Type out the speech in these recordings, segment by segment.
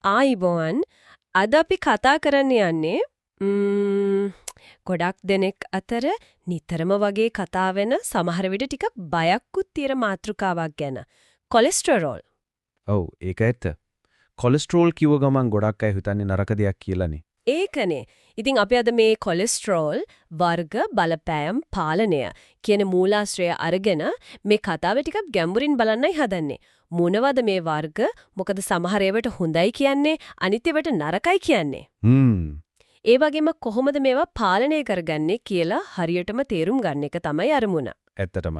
ආයිබෝන් අද අපි කතා කරන්න යන්නේ ගොඩක් දෙනෙක් අතර නිතරම වගේ කතා වෙන සමහර විට ටිකක් බයක්කුත් තියෙන මාතෘකාවක් ගැන කොලෙස්ටරෝල්. ඔව් ඒක ඇත්ත. කොලෙස්ටරෝල් කිව්ව ගමන් ගොඩක් අය හිතන්නේ නරක දෙයක් කියලානේ. ඒකනේ. ඉතින් අපි අද මේ කොලෙස්ටරෝල් වර්ග බලපෑම් පාලනය කියන මූලාශ්‍රය අරගෙන මේ කතාව ටිකක් ගැඹුරින් බලන්නයි හදන්නේ. මොනවද මේ වර්ග? මොකද සමහර ඒවාට හොඳයි කියන්නේ අනිත් ඒවාට නරකයි කියන්නේ. ඒ වගේම කොහොමද මේවා පාලනය කරගන්නේ කියලා හරියටම තේරුම් ගන්න එක තමයි අරමුණ. ඇත්තටම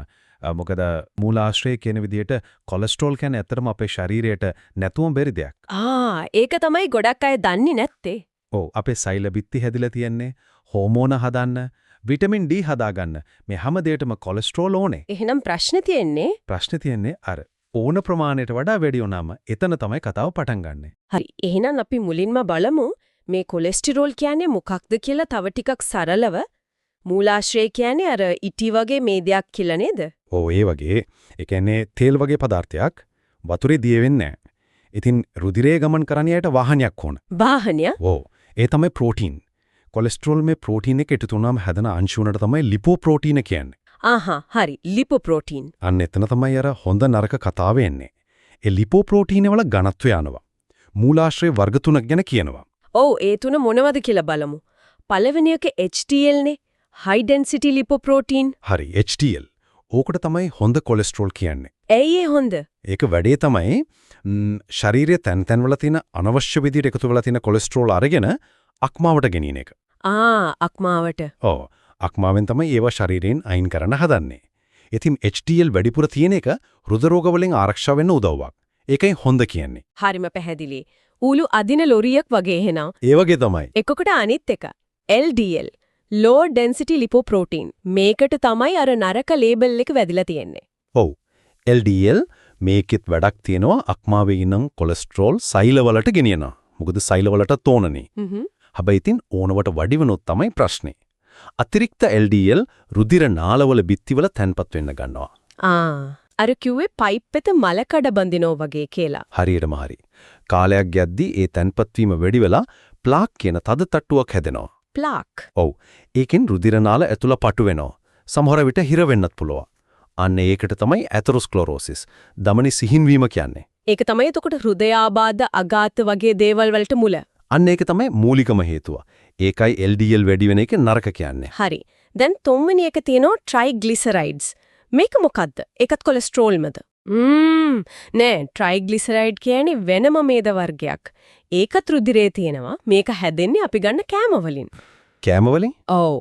මොකද මූලාශ්‍රය කියන විදිහට කොලෙස්ටරෝල් කියන්නේ ඇත්තටම අපේ ශරීරයට නැතුවම බැරි දෙයක්. ඒක තමයි ගොඩක් අය දන්නේ නැත්තේ. ඔව් අපේ සෛල බිත්ති හැදිලා තියන්නේ හෝමෝන හදන්න, විටමින් D හදාගන්න මේ හැම දෙයකටම කොලෙස්ටරෝල් ඕනේ. එහෙනම් ප්‍රශ්නේ තියෙන්නේ අර ඕන ප්‍රමාණයට වඩා වැඩි වුණාම එතන තමයි කතාව පටන් ගන්නෙ. හරි. එහෙනම් අපි මුලින්ම බලමු මේ කොලෙස්ටරෝල් කියන්නේ මොකක්ද කියලා තව ටිකක් සරලව. මූලාශ්‍රය කියන්නේ අර ඉටි වගේ මේ දෙයක් කියලා නේද? ඔව් ඒ වගේ. ඒ කියන්නේ තේල් වගේ පදාර්ථයක් වතුරේ දිය වෙන්නේ නැහැ. ඉතින් රුධිරයේ ගමන් කරන්න යට වාහනයක් ඕන. වාහනය? ඔව්. ඒ තමයි ප්‍රෝටීන්. කොලෙස්ටරෝල් මේ ප්‍රෝටීන් එක එකතු වුණාම හැදෙන අංශු වලට තමයි ලිපෝප්‍රෝටීන කියන්නේ. හරි. ලිපෝප්‍රෝටීන්. අන්න එතන තමයි අර හොඳ නරක කතාව එන්නේ. ඒ ලිපෝප්‍රෝටීන වල ඝනත්වය අනුව මූලාශ්‍රය වර්ග තුනක් ගැන කියනවා. ඔව් ඒ තුන මොනවද කියලා බලමු. පළවෙනි එක HDL නේ. high density lipoprotein. හරි HDL. ඕකට තමයි හොඳ කොලෙස්ටරෝල් කියන්නේ. ඇයි ඒ හොඳ? ඒක වැඩේ තමයි ශරීරයේ තැන් වල තියෙන අනවශ්‍ය විදිහට එකතු වෙලා තියෙන කොලෙස්ටරෝල් අරගෙන අක්මාවට ගෙනියන එක. අක්මාවට. ඔව්. අක්මාවෙන් තමයි ඒවා ශරීරයෙන් අයින් කරන්න හදන්නේ. ඉතින් HDL වැඩිපුර තියෙන එක හෘද රෝග වලින් ආරක්ෂා වෙන්න උදව්වක්. ඒකයි හොඳ කියන්නේ. හරිම පැහැදිලි. ඌළු අදින ලොරියක් වගේ එහෙනම්. ඒ වගේ තමයි. එක්කකට අනිත් එක LDL low density lipoprotein. මේකට තමයි අර නරක ලේබල් එක වැදිලා තියෙන්නේ. ඔව්. LDL මේකෙත් වැඩක් තියෙනවා අක්මාවේ ඉන්න කොලෙස්ටරෝල් සෛල වලට ගෙනියනවා. මොකද සෛල වලට තෝනනේ. හැබැයි ඉතින් ඕනවට වඩිවනොත් තමයි ප්‍රශ්නේ. අතිරික්ත LDL රුධිර නාලවල බිත්තිවල තැන්පත් වෙන්න ගන්නවා. අර කිව්වේ පයිප් එක මල කඩ බඳිනෝ වගේ කියලා. හරියටම හරි. කාලයක් යද්දී ඒ තැන්පත් වීම වැඩි වෙලා ප්ලාක් කියන තද තට්ටුවක් හැදෙනවා. ප්ලාක්. ඔව්. ඒකෙන් රුධිර නාල ඇතුළ පටු වෙනවා. සමහර විට හිර වෙන්නත් පුළුවන්. අන්න ඒකට තමයි ඇතරොස්ක්ලරෝසිස්, දමනි සිහින්වීම කියන්නේ. ඒක තමයි එතකොට හෘදයාබාධ, අඝාත වගේ දේවල් වලට මුල. අන්න ඒක තමයි මූලිකම හේතුව. ඒකයි LDL වැඩි වෙන එක නරක කියන්නේ. හරි. දැන් තුන්වෙනි එක තියෙනවා ට්‍රයිග්ලිසරයිඩ්ස්. මේක මොකද්ද? ඒකත් කොලෙස්ටරෝල්මද? නෑ ට්‍රයිග්ලිසරයිඩ් කියන්නේ වෙනම මේද වර්ගයක්. ඒකත් රුධිරේ තියෙනවා. මේක හැදෙන්නේ අපි ගන්න කෑම වලින්. කෑම වලින්? ඔව්.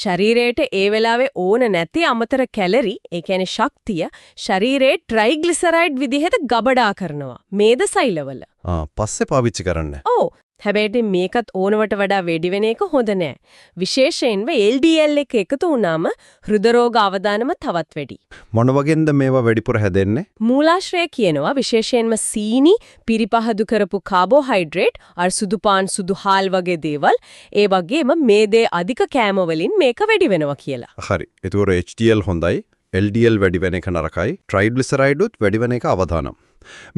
ශරීරයට ඒ වෙලාවේ ඕන නැති අමතර කැලරි, ඒ කියන්නේ ශක්තිය, ශරීරයේ ට්‍රයිග්ලිසරයිඩ් විදිහට ගබඩා කරනවා. මේද සෛලවල. පස්සේ පාවිච්චි කරන්න. ඔව්. හැබැයි මේකත් ඕනවට වඩා වැඩි වෙන එක හොඳ නෑ. විශේෂයෙන්ම LDL එක එකතු වුණාම හෘද රෝග අවදානම තවත් වැඩි. මොන වගේන්ද මේවා වැඩිපුර හැදෙන්නේ? මූලාශ්‍රය කියනවා විශේෂයෙන්ම සීනි, පිරිපහදු කරපු කාබෝහයිඩ්‍රේට්, අර සුදු පාන්, සුදු හාල් වගේ දේවල්, ඒ වගේම මේදේ අධික කෑම වලින් මේක වැඩි වෙනවා කියලා. හරි. ඒතකොට HDL හොඳයි, LDL වැඩි වෙන එක නරකයි, ට්‍රයිග්ලිසරයිඩ් උත් වැඩි වෙන එක අවදානම්.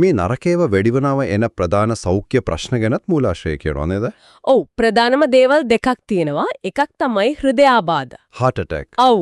මේ නරකේව වැඩිවනව එන ප්‍රධාන සෞඛ්‍ය ප්‍රශ්න ගැනත් මූලාශ්‍රය කියනවා නේද? ඔව් ප්‍රධානම දේවල් දෙකක් තියෙනවා. එකක් තමයි හෘදයාබාධ. heart attack. ඔව්.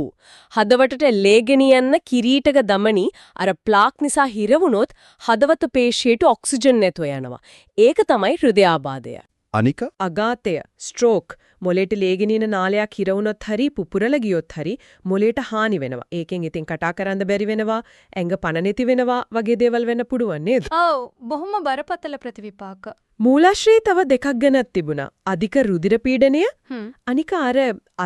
හදවතට ලේ ගෙනියන්න කිරීටක දමනි අර ප්ලාක් නිසා හිර වුණොත් හදවත පේශියට ඔක්සිජන් නැතුව යනවා. ඒක තමයි හෘදයාබාධය. අනික අඝාතය, ස්ට්‍රෝක්, මොලේට ලේගෙනින නාලයක් හිර වුණොත් හරි පුපුරලා ගියොත් හරි මොලේට හානි වෙනවා. ඒකෙන් ඉතින් කතා කරන්න බැරි වෙනවා, ඇඟ පණ නැති වෙනවා වගේ දේවල් වෙන්න පුළුවන් නේද? ඔව් බොහොම බරපතල ප්‍රතිවිපාක. මූලාශ්‍රයේ තව දෙකක් ගැනත් තිබුණා. අධික රුධිර පීඩනය, අනික අර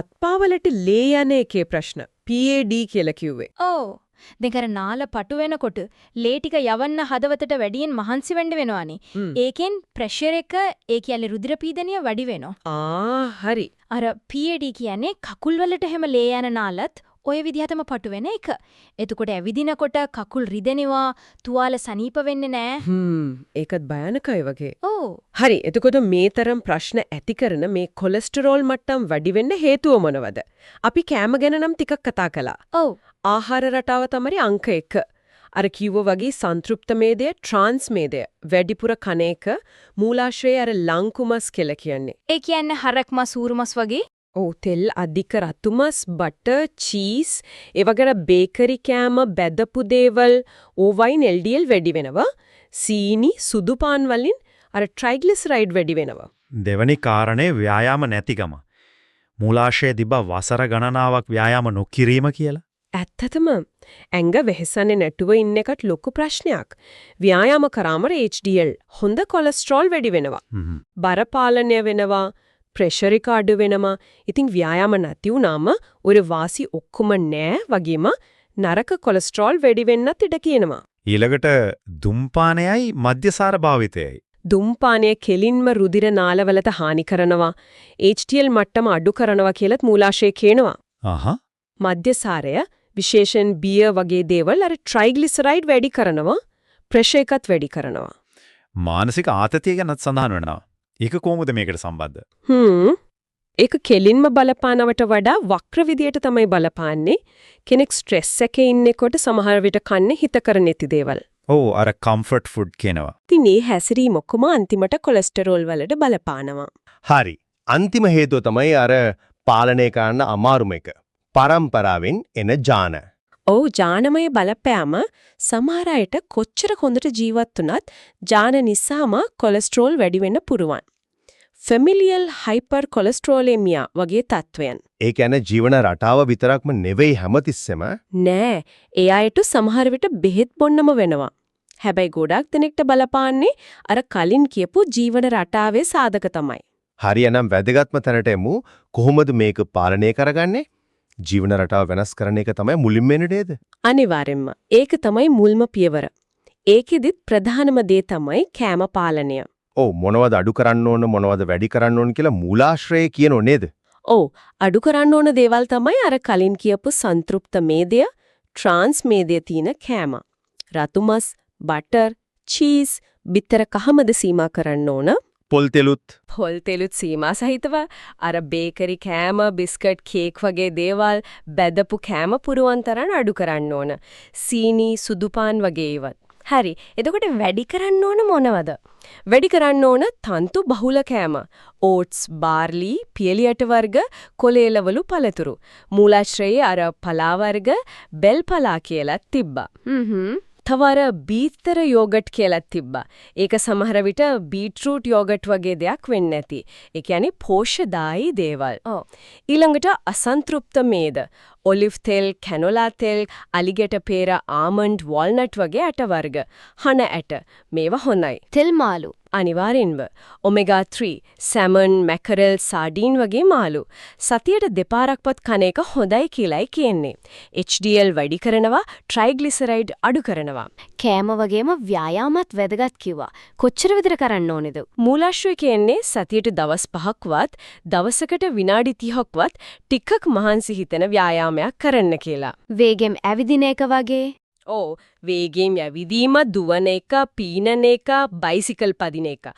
අත්පාවලට ලේ යන එකේ ප්‍රශ්න. PAD කියලා කිව්වේ. ඔව්. දෙකර නාල පටු වෙනකොට ලේ ටික යවන්න හදවතට වැඩියෙන් මහන්සි වෙන්න වෙනවානේ. ඒකෙන් ප්‍රෙෂර් එක ඒ කියන්නේ රුධිර පීඩනය වැඩි වෙනවා. හරි. අර PAD කියන්නේ කකුල් වලට හැම ලේ යන නාලත් ඔය විදිහටම පටු වෙන එක. එතකොට ඇවිදිනකොට කකුල් රිදෙනවා, තුවාල සනීප වෙන්නේ නැහැ. ඒකත් භයානකයි වගේ. ඔව්. හරි. එතකොට මේ තරම් ප්‍රශ්න ඇති කරන මේ කොලෙස්ටරෝල් මට්ටම් වැඩි වෙන්න හේතුව මොනවද? අපි කෑම ගැන නම් ටිකක් කතා කළා. ඔව්. ආහාර රටාව තමයි අංක 1. අර කිව්ව වගේ සන්තෘප්ත මේදය, ට්‍රාන්ස් මේදය වැඩිපුර කන එක මූලාශ්‍රයේ අර ලංකුමස් කියලා කියන්නේ. ඒ කියන්නේ හරක් මස් ඌරු මස් වගේ? ඔව් තෙල් අධික රතුමස්, බටර්, චීස්, ඒ වගේ බේකරි කෑම, බෙදපු දේවල් ඕවයින් LDL වැඩි වෙනවා. සීනි, සුදු පාන් වලින් අර ට්‍රයිග්ලිසරයිඩ් වැඩි වෙනවා. දෙවැනි කාරණේ ව්‍යායාම නැතිකම. මූලාශ්‍රයේ තිබ්බ වසර ගණනාවක් ව්‍යායාම නොකිරීම කියලා. ඇත්තටම ඇඟ වෙහෙසන්නේ නැතුව ඉන්න එකට ලොකු ප්‍රශ්නයක්. ව්‍යායාම කරාම HDL හොඳ කොලෙස්ටරෝල් වැඩි වෙනවා. බර පාලනය වෙනවා, ප්‍රෙෂර් එක අඩු වෙනවා. ඉතින් ව්‍යායාම නැති වුනාම ඔය වාසි ඔක්කොම නෑ වගේම නරක කොලෙස්ටරෝල් වැඩි වෙන්නත් ඉඩ කියනවා. ඊළඟට දුම්පානයයි මධ්‍යසාර භාවිතයයි. දුම්පානය කෙලින්ම රුධිර නාලවලට හානි කරනවා. HDL මට්ටම අඩු කරනවා කියලත් මූලාශ්‍රයේ කියනවා. මධ්‍යසාරය විශේෂයෙන් බියර් වගේ දේවල් අර ට්‍රයිග්ලිසරයිඩ් වැඩි කරනවා, ප්‍රෙෂර් එකත් වැඩි කරනවා. මානසික ආතතිය ගැනත් සඳහන් වෙනවා. ඒක කොහොමද මේකට සම්බන්ධ? ඒක කෙලින්ම බලපානවට වඩා වක්‍ර විදියට තමයි බලපාන්නේ. කෙනෙක් ස්ට්‍රෙස් එකේ ඉන්නකොට සමහර විට කන්නේ හිතකර නැති දේවල්. ඔව් අර කම්ෆර්ට් ෆුඩ් කියනවා. ඉතින් මේ හැසිරීම ඔක්කොම අන්තිමට කොලෙස්ටරෝල් වලට බලපානවා. හරි. අන්තිම හේතුව තමයි අර පාලනය කරන්න අමාරුම එක. පරම්පරාවෙන් එන ජාන. ඔව් ජානමය බලපෑම සමහර අයට කොච්චර හොඳට ජීවත් වුණත් ජාන නිසාම කොලෙස්ටරෝල් වැඩි වෙන්න පුරුවන්. ෆැමිලියල් හයිපර් කොලෙස්ටරෝලෙමියා වගේ තත්වයන්. ඒ කියන්නේ ජීවන රටාව විතරක්ම නෙවෙයි හැමතිස්සෙම. නෑ. ඒ අයට සමහර විට බෙහෙත් බොන්නම වෙනවා. හැබැයි ගොඩක් දෙනෙක්ට බලපාන්නේ අර කලින් කියපු ජීවන රටාවේ සාධක තමයි. හරියනම් වැදගත්ම තැනට එමු. කොහොමද මේක පාලනය කරගන්නේ? ජීවන රටාව වෙනස් කරන එක තමයි මුලින්ම එන නේද? අනිවාර්යෙන්ම. ඒක තමයි මුල්ම පියවර. ඒකෙදිත් ප්‍රධානම දේ තමයි කෑම පාලනය. ඔව් මොනවද අඩු කරන්න ඕන මොනවද වැඩි කරන්න ඕන කියලා මූලාශ්‍රයේ කියනෝ නේද? ඔව් අඩු කරන්න ඕන දේවල් තමයි අර කලින් කියපු සන්තෘප්ත මේදය, ට්‍රාන්ස් මේදය තියෙන කෑම. රතුමස්, බටර්, චීස්, බිත්තර කහමද සීමා කරන්න ඕන. පොල් තෙලුත් සීමා සහිතව අර බේකරි කෑම, බිස්කට්, කේක් වගේ දේවල් බෙදපු කෑම පුරුවන් තරම් අඩු කරන්න ඕන. සීනි, සුදු පාන් වගේ ඒවත්. හරි. එතකොට වැඩි කරන්න ඕන මොනවද? වැඩි කරන්න ඕන තන්තු බහුල කෑම. ඕට්ස්, බාර්ලි, පියලියට වර්ග, කොලේලවලු පළතුරු. මූලාශ්‍රයේ අර පලා වර්ග, බෙල් පලා කියලා තිබ්බා. තවර බීතර යෝගට් කියලා තිබ්බා. ඒක සමහර විට බීට්රූට් යෝගට් වගේ දෙයක් වෙන්නේ නැති. ඒ කියන්නේ පෝෂදායී දේවල්. ඊළඟට අසන්තෘප්ත මේද. ඔලිව් තෙල්, කැනෝලා තෙල්, අලිගැට පේර, ආමන්ඩ්, වෝල්නට් වගේ ඇට වර්ග. හන ඇට. මේවා හොඳයි. තෙල් මාළු. අනිවාර්යෙන්ම. ඔමෙගා 3, සැමන්, මැකරල්, සාඩීන් වගේ මාළු. සතියට දෙපාරක්වත් කන එක හොඳයි කියලායි කියන්නේ. HDL වැඩි කරනවා, ට්‍රයිග්ලිසරයිඩ් අඩු කරනවා. කෑම වගේම ව්‍යායාමත් වැදගත් කිව්වා. කොච්චර විතර කරන්න ඕනේද? මූලාශ්‍රය කියන්නේ සතියට දවස් 5ක්වත්, දවසකට විනාඩි 30ක්වත් ටිකක් මහන්සි හිතන ව්‍යායාමයක් කරන්න කියලා. වේගෙන් ඇවිදින එක වගේ. ඔව් වේගයෙන් යවිදීම, දුවන එක, පීනන එක, බයිසිකල් පදින එක.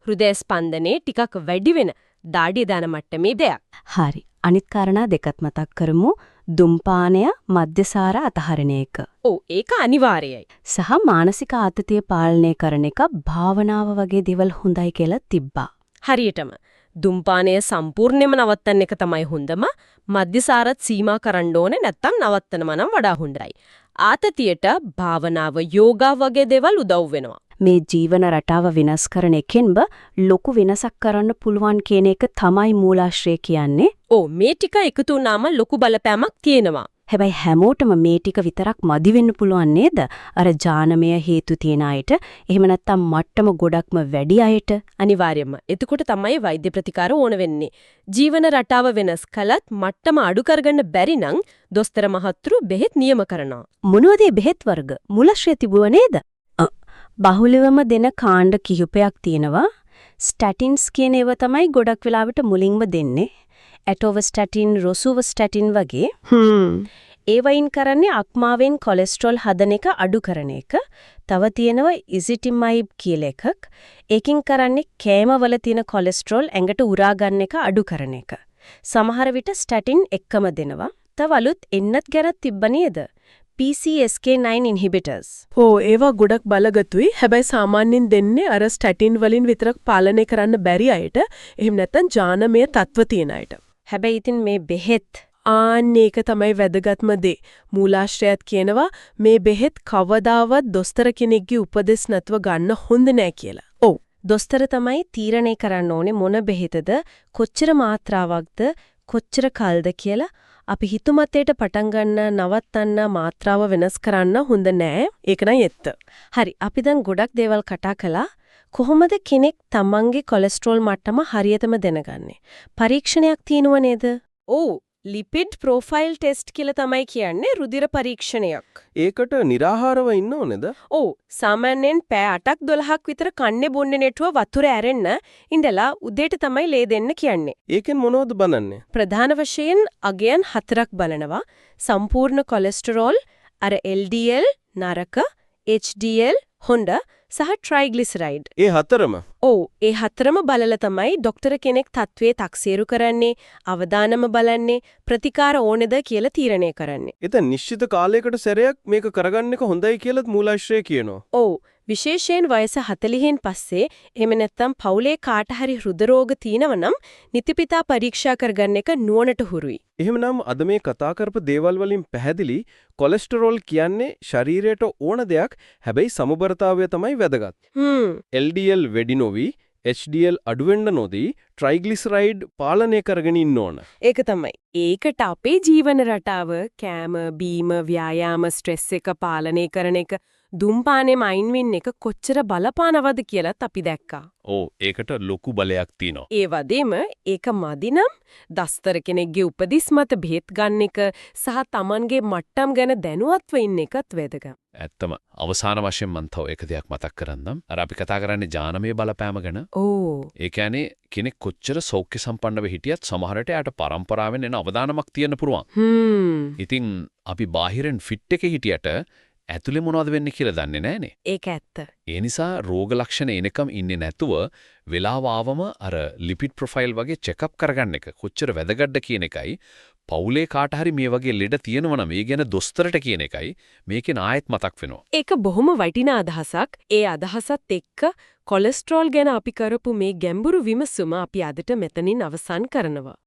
හෘදය ස්පන්දනයේ ටිකක් වැඩි වෙන දාඩිය දාන මට්ටමේ දෙයක්. හරි. අනිත් කාරණා දෙකත් මතක් කරමු. දුම්පානය, මධ්‍යසාර අතහරින එක. ඔව් ඒක අනිවාර්යයි. සහ මානසික ආතතිය පාලනය කරන එක භාවනාව වගේ දේවල් හොඳයි කියලා තිබ්බා. හරියටම. දුම්පානය සම්පූර්ණයෙන්ම නවත්තන්න එක තමයි හොඳම. මධ්‍යසාරත් සීමා කරන්න ඕනේ නැත්තම් නවත්තනම නම් වඩා හොඳයි. ආතතියට භාවනාව, යෝගා වගේ දේවල් උදව් වෙනවා. මේ ජීවන රටාව විනාශ කරන එකෙන්ම ලොකු වෙනසක් කරන්න පුළුවන් කියන එක තමයි මූලාශ්‍රය කියන්නේ. ඔව් මේ ටික එකතු වුණාම ලොකු බලපෑමක් තියෙනවා. හැබැයි හැමෝටම මේ ටික විතරක් මදි වෙන්න පුළුවන් නේද? අර ජානමය හේතු තියෙන අයට, එහෙම නැත්නම් මට්ටම ගොඩක්ම වැඩි අයට. අනිවාර්යයෙන්ම. එතකොට තමයි වෛද්‍ය ප්‍රතිකාර ඕන වෙන්නේ. ජීවන රටාව වෙනස් කළත් මට්ටම අඩු කරගන්න බැරි නම් දොස්තර මහත්තුරු බෙහෙත් නියම කරනවා. මොනවද මේ බෙහෙත් වර්ග? මූලාශ්‍රය තිබුව නේද? බහුලවම දෙන කාණ්ඩ කිහිපයක් තියෙනවා. ස්ටැටින්ස් කියන ඒවා තමයි ගොඩක් වෙලාවට මුලින්ම දෙන්නේ. ඇටෝවස්ටැටින්, රොසුවස්ටැටින් වගේ. ඒවයින් කරන්නේ අක්මාවෙන් කොලෙස්ටරෝල් හදන එක අඩු කරන එක. තව තියෙනවා ඉසිටිමයිබ් කියලා එකක්. ඒකින් කරන්නේ කෑමවල තියෙන කොලෙස්ටරෝල් ඇඟට උරා ගන්න එක අඩු කරන එක. සමහර විට ස්ටැටින් එක්කම දෙනවා. තව අලුත් එන්නත් ගැන තිබ්බ නේද? PCSK9 inhibitors. හෝ ඒවා ගොඩක් බලගතුයි. හැබැයි සාමාන්‍යයෙන් දෙන්නේ අර ස්ටැටින් වලින් විතරක් පාලනය කරන්න බැරි අයට. එහෙම නැත්නම් ජානමය තත්ත්ව තියෙන අයට. හැබැයි ඉතින් මේ බෙහෙත් ඒක තමයි වැදගත්ම දේ. මූලාශ්‍රයත් කියනවා මේ බෙහෙත් කවදාවත් දොස්තර කෙනෙක්ගේ උපදෙස් නැතුව ගන්න හොඳ නෑ කියලා. ඔව්. දොස්තර තමයි තීරණය කරන්න ඕනේ මොන බෙහෙතද කොච්චර මාත්‍රාවක්ද කොච්චර කල්ද කියලා. අපි හිතුමතේට පටන් ගන්න නවත්තන්න මාත්‍රාව වෙනස් කරන්න හොඳ නෑ. ඒක නයි ඇත්ත. හරි අපි දැන් ගොඩක් දේවල් කතා කළා. කොහොමද කෙනෙක් තමන්ගේ කොලෙස්ටරෝල් මට්ටම හරියටම දැනගන්නේ? පරීක්ෂණයක් තියෙනව නේද? ඔව් ලිපිඩ් ප්‍රොෆයිල් ටෙස්ට් කියලා තමයි කියන්නේ රුධිර පරීක්ෂණයක්. ඒකට निराහාරව ඉන්න ඕනේද? ඔව් සාමාන්‍යයෙන් පැය 8ක් 12ක් විතර කන්නේ බොන්නේ නැතුව වතුර ඇරෙන්න ඉඳලා උදේට තමයි ලේ දෙන්න කියන්නේ. ඒකෙන් මොනවද බලන්නේ? ප්‍රධාන වශයෙන් අගයන් 4ක් බලනවා. සම්පූර්ණ කොලෙස්ටරෝල්, අර LDL නරක, HDL හොඳ සහ ට්‍රයිග්ලිසරයිඩ්. ඒ හතරම. ඔව් ඒ හතරම බලලා තමයි ડોක්ටර් කෙනෙක් තත්ත්වයේ තක්සේරු කරන්නේ, අවදානම බලන්නේ, ප්‍රතිකාර ඕනේද කියලා තීරණය කරන්නේ. එතන නිශ්චිත කාලයකට සැරයක් මේක කරගන්න එක හොඳයි කියලාත් මූලාශ්‍රය කියනවා. ඔව් විශේෂයෙන් වයස 40න් පස්සේ එහෙම නැත්නම් පවුලේ කාට හරි හෘද රෝග තියෙනව නම් නිතිපතා පරීක්ෂා කරගන්න එක නුවණට හුරුයි. එහෙමනම් අද මේ කතා කරපු දේවල් වලින් පැහැදිලි කොලෙස්ටරෝල් කියන්නේ ශරීරයට ඕන දෙයක්. හැබැයි සමබරතාවය තමයි වැදගත්. LDL වැඩි නොවි HDL අඩු වෙන්න නොදී ට්‍රයිග්ලිසරයිඩ් පාලනය කරගෙන ඉන්න ඕන. ඒක තමයි. ඒකට අපේ ජීවන රටාව කෑම, බීම, ව්‍යායාම, ස්ට්‍රෙස් එක පාලනය කරන එක, දුම්පානේම අයින් වෙන්න එක කොච්චර බලපානවද කියලාත් අපි දැක්කා. ඕ ඒකට ලොකු බලයක් තියෙනවා. ඒ වගේම ඒක මදිනම් දස්තර කෙනෙක්ගේ උපදිස් මත බෙහෙත් ගන්න එක සහ Tamanගේ මට්ටම් ගැන දැනුවත්ව ඉන්න එකත් වැදගත්. ඇත්තම අවසාන වශයෙන් මම තව එක දෙයක් මතක් කරන්නම්. අර අපි කතා කරන්නේ ජානමය බලපෑම ගැන. ඕ ඒ කියන්නේ කෙනෙක් කොච්චර සෞඛ්‍ය සම්පන්නව හිටියත් සමහරට යාට පරම්පරාවෙන් එන අවදානමක් තියෙන්න පුළුවන්. ඉතින් අපි බාහිරෙන් ෆිට් එකේ හිටියට ඇතුලේ මොනවද වෙන්නේ කියලා දන්නේ නැහනේ. ඒක ඇත්ත. ඒ නිසා රෝග ලක්ෂණ එනකම් ඉන්නේ නැතුව වෙලාව ආවම අර ලිපිඩ් ප්‍රොෆයිල් වගේ චෙක්අප් කරගන්න එක කොච්චර වැදගත්ද කියන එකයි පවුලේ කාට හරි මේ වගේ ලෙඩ තියෙනවා නම් ඒ ගැන දොස්තරට කියන එකයි මේකෙන් ආයෙත් මතක් වෙනවා. ඒක බොහොම වටිනා අදහසක්. ඒ අදහසත් එක්ක කොලෙස්ටරෝල් ගැන අපි කරපු මේ ගැඹුරු විමසුම අපි අදට මෙතනින් අවසන් කරනවා.